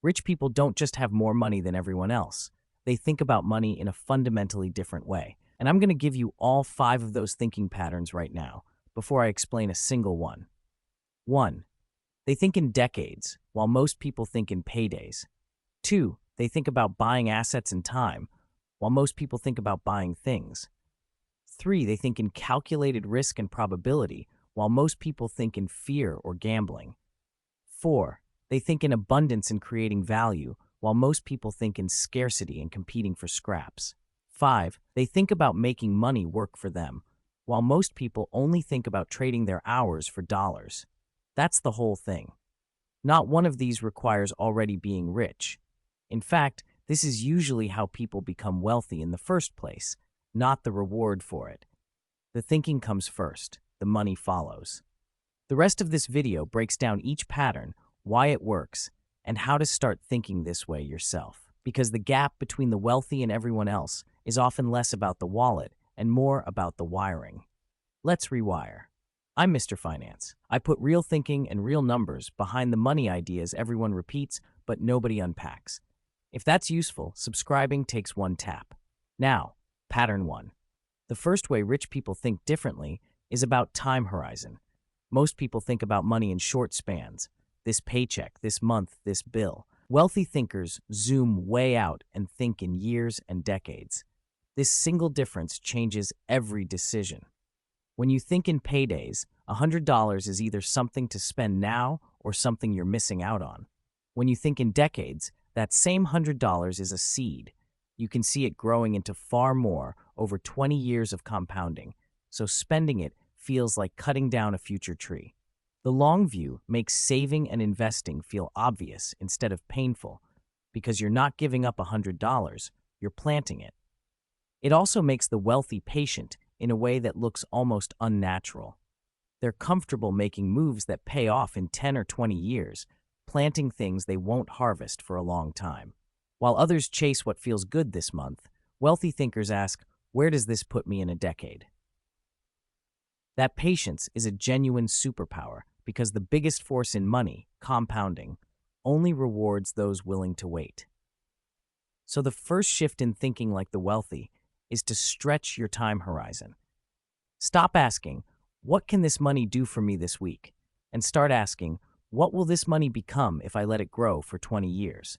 Rich people don't just have more money than everyone else. They think about money in a fundamentally different way. And I'm going to give you all 5 of those thinking patterns right now before I explain a single one. 1. They think in decades, while most people think in paydays. 2. They think about buying assets and time, while most people think about buying things. 3. They think in calculated risk and probability, while most people think in fear or gambling. 4. They think in abundance and creating value, while most people think in scarcity and competing for scraps. 5. They think about making money work for them, while most people only think about trading their hours for dollars. That's the whole thing. Not one of these requires already being rich. In fact, this is usually how people become wealthy in the first place, not the reward for it. The thinking comes first, the money follows. The rest of this video breaks down each pattern, why it works, and how to start thinking this way yourself. Because the gap between the wealthy and everyone else is often less about the wallet and more about the wiring. Let's rewire. I'm Mr. Finance. I put real thinking and real numbers behind the money ideas everyone repeats but nobody unpacks. If that's useful, subscribing takes one tap. Now, pattern 1. The first way rich people think differently is about time horizon. Most people think about money in short spans. This paycheck, this month, this bill. Wealthy thinkers zoom way out and think in years and decades. This single difference changes every decision. When you think in paydays, $100 is either something to spend now or something you're missing out on. When you think in decades, that same $100 is a seed. You can see it growing into far more over 20 years of compounding, so spending it feels like cutting down a future tree. The long view makes saving and investing feel obvious instead of painful, because you're not giving up $100, you're planting it. It also makes the wealthy patient in a way that looks almost unnatural. They're comfortable making moves that pay off in 10 or 20 years, planting things they won't harvest for a long time. While others chase what feels good this month, wealthy thinkers ask, where does this put me in a decade? That patience is a genuine superpower because the biggest force in money, compounding, only rewards those willing to wait. So the first shift in thinking like the wealthy is to stretch your time horizon. Stop asking, what can this money do for me this week? And start asking, what will this money become if I let it grow for 20 years?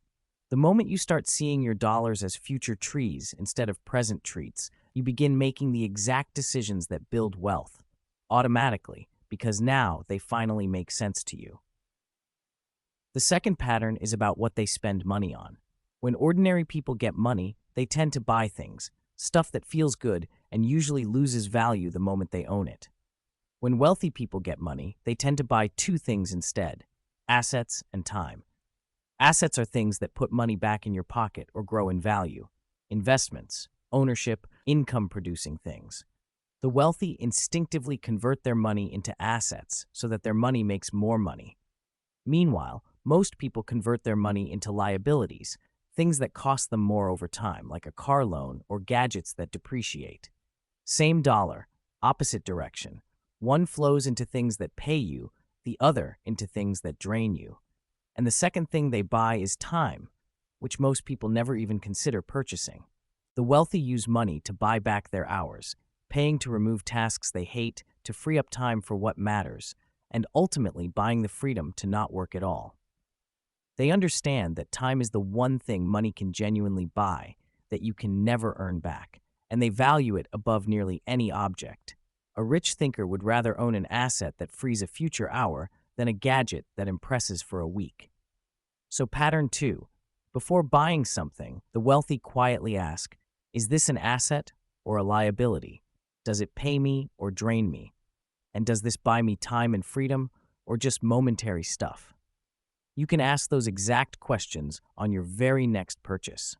The moment you start seeing your dollars as future trees instead of present treats, you begin making the exact decisions that build wealth, automatically, because now they finally make sense to you. The second pattern is about what they spend money on. When ordinary people get money, they tend to buy things, stuff that feels good and usually loses value the moment they own it. When wealthy people get money, they tend to buy 2 things instead: assets and time. Assets are things that put money back in your pocket or grow in value. Investments, ownership, income-producing things. The wealthy instinctively convert their money into assets so that their money makes more money. Meanwhile, most people convert their money into liabilities, things that cost them more over time, like a car loan or gadgets that depreciate. Same dollar, opposite direction. One flows into things that pay you, the other into things that drain you. And the second thing they buy is time, which most people never even consider purchasing. The wealthy use money to buy back their hours, paying to remove tasks they hate to free up time for what matters, and ultimately buying the freedom to not work at all. They understand that time is the one thing money can genuinely buy that you can never earn back, and they value it above nearly any object. A rich thinker would rather own an asset that frees a future hour than a gadget that impresses for a week. So pattern 2. Before buying something, the wealthy quietly ask, is this an asset or a liability? Does it pay me or drain me? And does this buy me time and freedom or just momentary stuff? You can ask those exact questions on your very next purchase.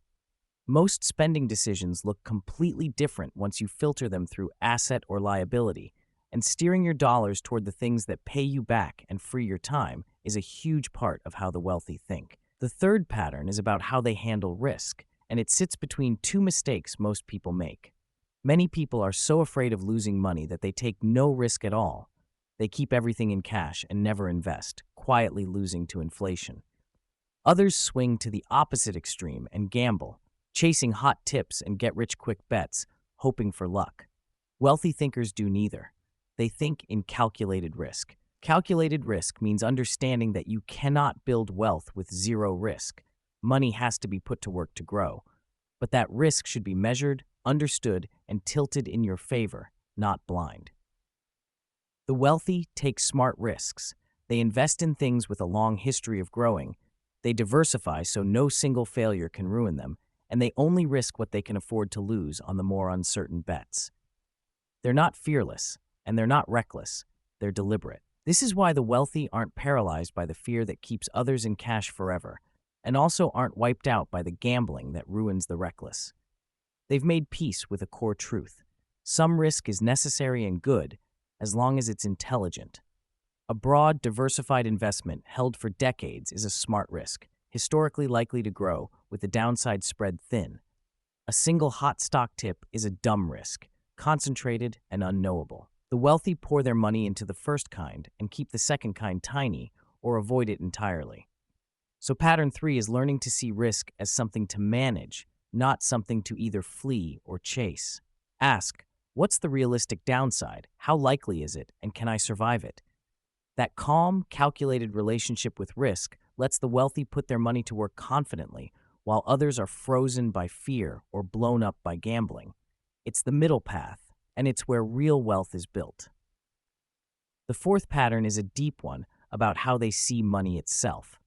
Most spending decisions look completely different once you filter them through asset or liability, and steering your dollars toward the things that pay you back and free your time is a huge part of how the wealthy think. The third pattern is about how they handle risk, and it sits between 2 mistakes most people make. Many people are so afraid of losing money that they take no risk at all. They keep everything in cash and never invest, quietly losing to inflation. Others swing to the opposite extreme and gamble, chasing hot tips and get-rich-quick bets, hoping for luck. Wealthy thinkers do neither. They think in calculated risk. Calculated risk means understanding that you cannot build wealth with zero risk. Money has to be put to work to grow. But that risk should be measured, understood, and tilted in your favor, not blind. The wealthy take smart risks. They invest in things with a long history of growing. They diversify so no single failure can ruin them, and they only risk what they can afford to lose on the more uncertain bets. They're not fearless, and they're not reckless. They're deliberate. This is why the wealthy aren't paralyzed by the fear that keeps others in cash forever, and also aren't wiped out by the gambling that ruins the reckless. They've made peace with a core truth. Some risk is necessary and good, as long as it's intelligent. A broad, diversified investment held for decades is a smart risk, historically likely to grow with the downside spread thin. A single hot stock tip is a dumb risk, concentrated and unknowable. The wealthy pour their money into the first kind and keep the second kind tiny or avoid it entirely. So pattern 3 is learning to see risk as something to manage, not something to either flee or chase. Ask, what's the realistic downside? How likely is it? And can I survive it? That calm, calculated relationship with risk lets the wealthy put their money to work confidently, while others are frozen by fear or blown up by gambling. It's the middle path, and it's where real wealth is built. The fourth pattern is a deep one about how they see money itself.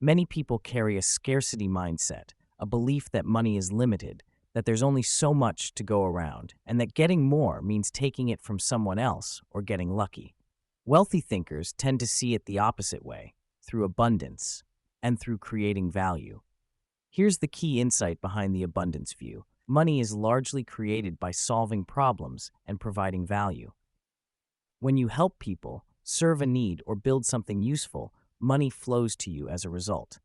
Many people carry a scarcity mindset, a belief that money is limited, that there's only so much to go around, and that getting more means taking it from someone else or getting lucky. Wealthy thinkers tend to see it the opposite way, through abundance and through creating value. Here's the key insight behind the abundance view. Money is largely created by solving problems and providing value. When you help people, serve a need, or build something useful, money flows to you as a result.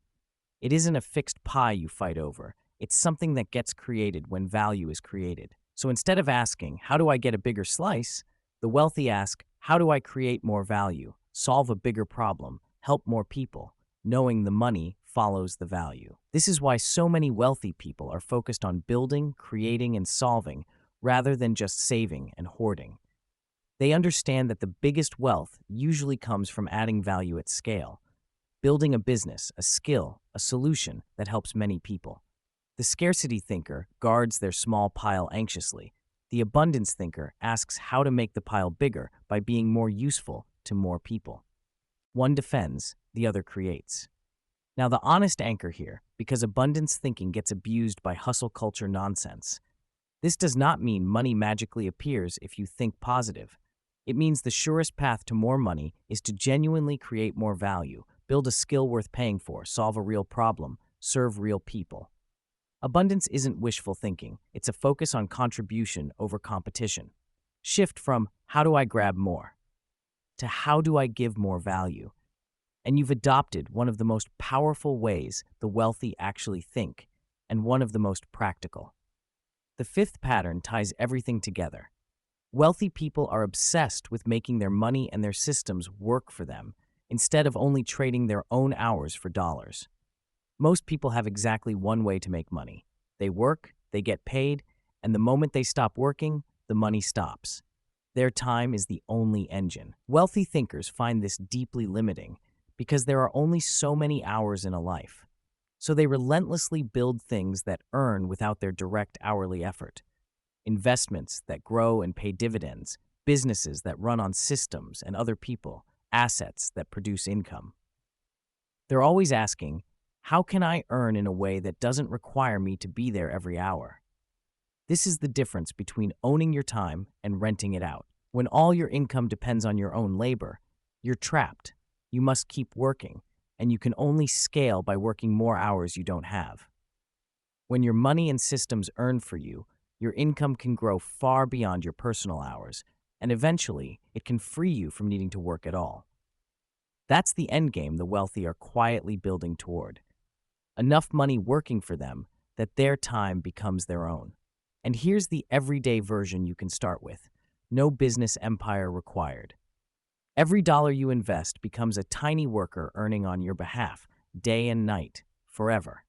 It isn't a fixed pie you fight over. It's something that gets created when value is created. So instead of asking, how do I get a bigger slice? The wealthy ask, how do I create more value, solve a bigger problem, help more people, knowing the money follows the value. This is why so many wealthy people are focused on building, creating, and solving rather than just saving and hoarding. They understand that the biggest wealth usually comes from adding value at scale, building a business, a skill, a solution that helps many people. The scarcity thinker guards their small pile anxiously. The abundance thinker asks how to make the pile bigger by being more useful to more people. One defends, the other creates. Now, the honest anchor here, because abundance thinking gets abused by hustle culture nonsense. This does not mean money magically appears if you think positive. It means the surest path to more money is to genuinely create more value, build a skill worth paying for, solve a real problem, serve real people. Abundance isn't wishful thinking. It's a focus on contribution over competition. Shift from, how do I grab more, to how do I give more value? And you've adopted one of the most powerful ways the wealthy actually think, and one of the most practical. The fifth pattern ties everything together. Wealthy people are obsessed with making their money and their systems work for them, instead of only trading their own hours for dollars. Most people have exactly one way to make money. They work, they get paid, and the moment they stop working, the money stops. Their time is the only engine. Wealthy thinkers find this deeply limiting because there are only so many hours in a life. So they relentlessly build things that earn without their direct hourly effort. Investments that grow and pay dividends, businesses that run on systems and other people, assets that produce income. They're always asking, how can I earn in a way that doesn't require me to be there every hour? This is the difference between owning your time and renting it out. When all your income depends on your own labor, you're trapped. You must keep working, and you can only scale by working more hours you don't have. When your money and systems earn for you, your income can grow far beyond your personal hours, and eventually, it can free you from needing to work at all. That's the endgame the wealthy are quietly building toward. Enough money working for them that their time becomes their own. And here's the everyday version you can start with. No business empire required. Every dollar you invest becomes a tiny worker earning on your behalf, day and night, forever.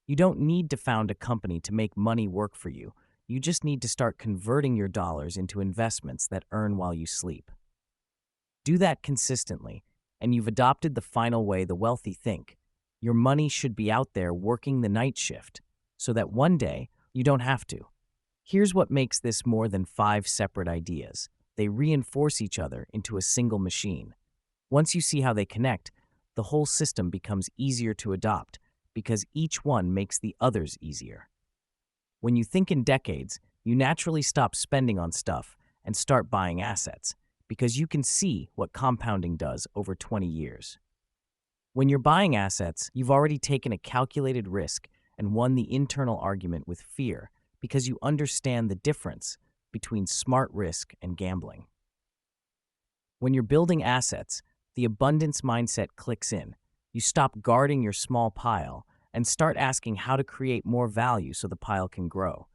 You don't need to found a company to make money work for you. You just need to start converting your dollars into investments that earn while you sleep. Do that consistently, and you've adopted the final way the wealthy think. Your money should be out there working the night shift, so that one day you don't have to. Here's what makes this more than 5 separate ideas. They reinforce each other into a single machine. Once you see how they connect, the whole system becomes easier to adopt because each one makes the others easier. When you think in decades, you naturally stop spending on stuff and start buying assets because you can see what compounding does over 20 years. When you're buying assets, you've already taken a calculated risk and won the internal argument with fear because you understand the difference between smart risk and gambling. When you're building assets, the abundance mindset clicks in. You stop guarding your small pile and start asking how to create more value so the pile can grow.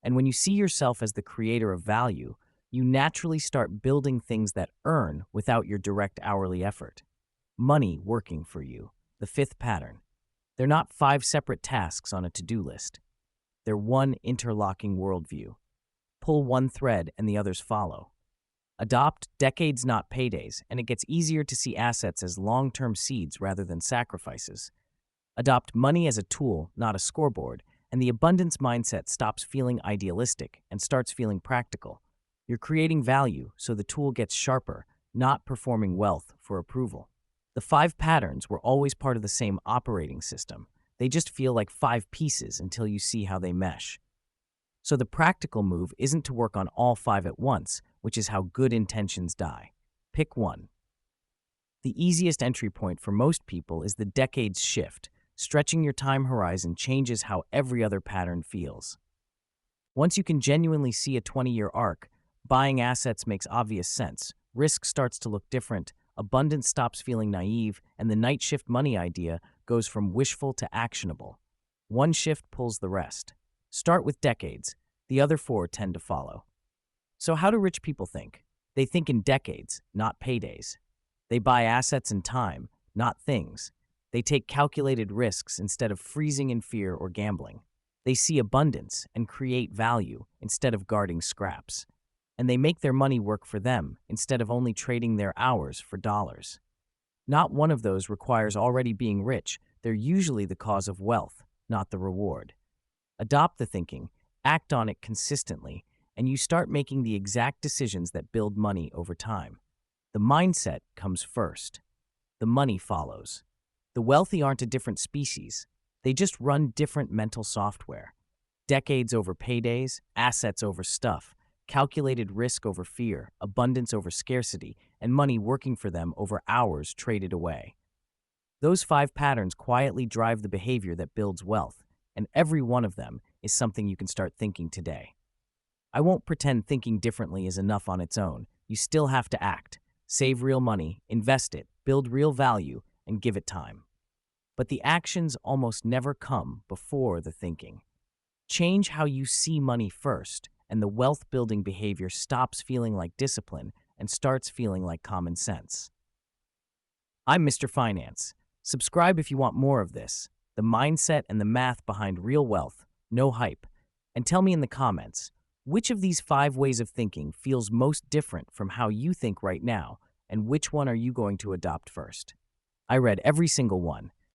And when you see yourself as the creator of value, you naturally start building things that earn without your direct hourly effort. Money working for you, the 5th pattern. They're not 5 separate tasks on a to-do list. They're one interlocking worldview. Pull one thread and the others follow. Adopt decades, not paydays, and it gets easier to see assets as long-term seeds rather than sacrifices. Adopt money as a tool, not a scoreboard, and the abundance mindset stops feeling idealistic and starts feeling practical. You're creating value, so the tool gets sharper, not performing wealth for approval. The 5 patterns were always part of the same operating system. They just feel like 5 pieces until you see how they mesh. So the practical move isn't to work on all 5 at once, which is how good intentions die. Pick one. The easiest entry point for most people is the decades shift. Stretching your time horizon changes how every other pattern feels. Once you can genuinely see a 20-year arc, buying assets makes obvious sense. Risk starts to look different, abundance stops feeling naive, and the night shift money idea goes from wishful to actionable. One shift pulls the rest. Start with decades. The other 4 tend to follow. So how do rich people think? They think in decades, not paydays. They buy assets and time, not things. They take calculated risks instead of freezing in fear or gambling. They see abundance and create value instead of guarding scraps. And they make their money work for them instead of only trading their hours for dollars. Not one of those requires already being rich. They're usually the cause of wealth, not the reward. Adopt the thinking, act on it consistently, and you start making the exact decisions that build money over time. The mindset comes first. The money follows. The wealthy aren't a different species. They just run different mental software. Decades over paydays, assets over stuff, calculated risk over fear, abundance over scarcity, and money working for them over hours traded away. Those 5 patterns quietly drive the behavior that builds wealth, and every one of them is something you can start thinking today. I won't pretend thinking differently is enough on its own. You still have to act. Save real money, invest it, build real value, and give it time. But the actions almost never come before the thinking. Change how you see money first, and the wealth-building behavior stops feeling like discipline and starts feeling like common sense. I'm Mr. Finance. Subscribe if you want more of this, the mindset and the math behind real wealth, no hype, and tell me in the comments, which of these 5 ways of thinking feels most different from how you think right now, and which one are you going to adopt first? I read every single one,